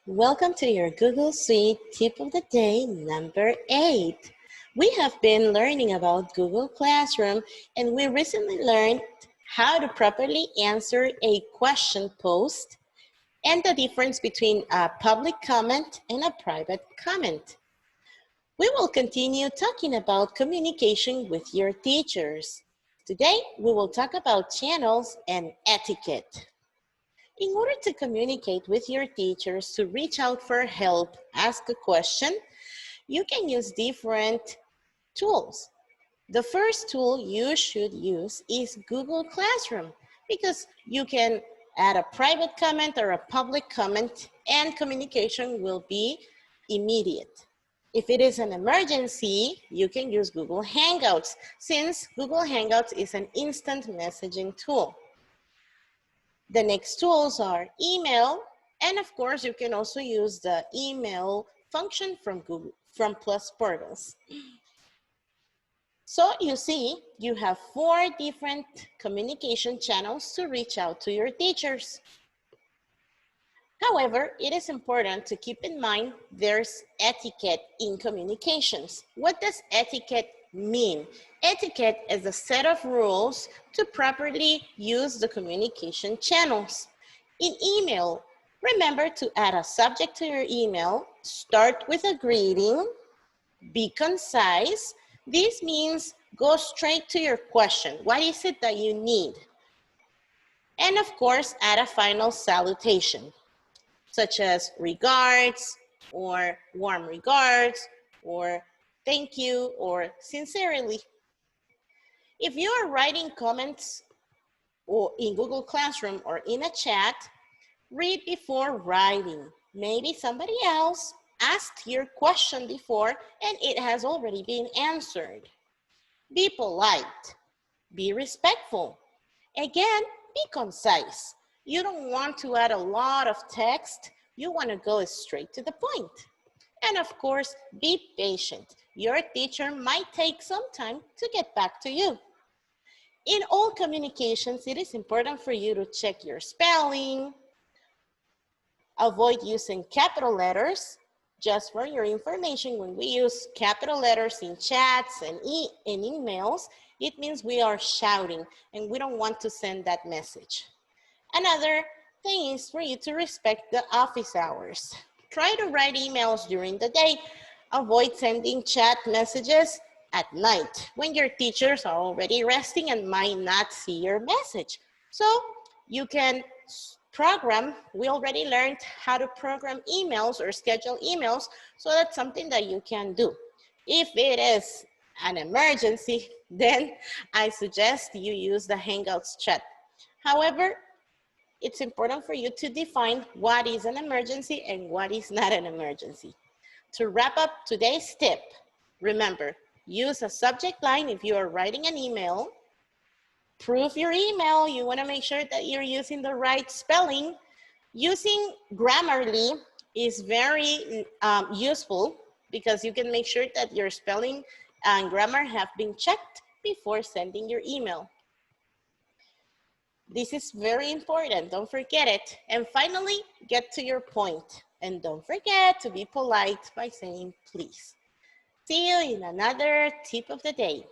Welcome to your Google Suite Tip of the Day number 8. We have been learning about Google Classroom, and we recently learned how to properly answer a question post and the difference between a public comment and a private comment. We will continue talking about communication with your teachers. Today, we will talk about channels and etiquette. In order to communicate with your teachers, to reach out for help, ask a question, you can use different tools. The first tool you should use is Google Classroom because you can add a private comment or a public comment and communication will be immediate. If it is an emergency, you can use Google Hangouts since Google Hangouts is an instant messaging tool. The next tools are email, and of course, you can also use the email function from Google, from Plus Portals. So you see, you have 4 different communication channels to reach out to your teachers. However, it is important to keep in mind there's etiquette in communications. What does etiquette mean? Etiquette is a set of rules to properly use the communication channels. In email, remember to add a subject to your email, start with a greeting, be concise. This means go straight to your question. What is it that you need? And of course, add a final salutation, such as regards, or warm regards, or thank you, or sincerely. If you are writing comments or in Google Classroom or in a chat, read before writing. Maybe somebody else asked your question before and it has already been answered. Be polite, be respectful. Again, be concise. You don't want to add a lot of text. You want to go straight to the point. And of course, be patient. Your teacher might take some time to get back to you. In all communications, it is important for you to check your spelling. Avoid using capital letters. Just for your information, when we use capital letters in chats and in emails, it means we are shouting and we don't want to send that message. Another thing is for you to respect the office hours. Try to write emails during the day. Avoid sending chat messages at night when your teachers are already resting and might not see your message. So you can program, we already learned how to program emails or schedule emails, so that's something that you can do. If it is an emergency, then I suggest you use the Hangouts chat. However, it's important for you to define what is an emergency and what is not an emergency. To wrap up today's tip, remember, use a subject line if you are writing an email. Proof your email. You want to make sure that you're using the right spelling. Using Grammarly is very useful because you can make sure that your spelling and grammar have been checked before sending your email. This is very important. Don't forget it. And finally, get to your point. And don't forget to be polite by saying please. See you in another tip of the day.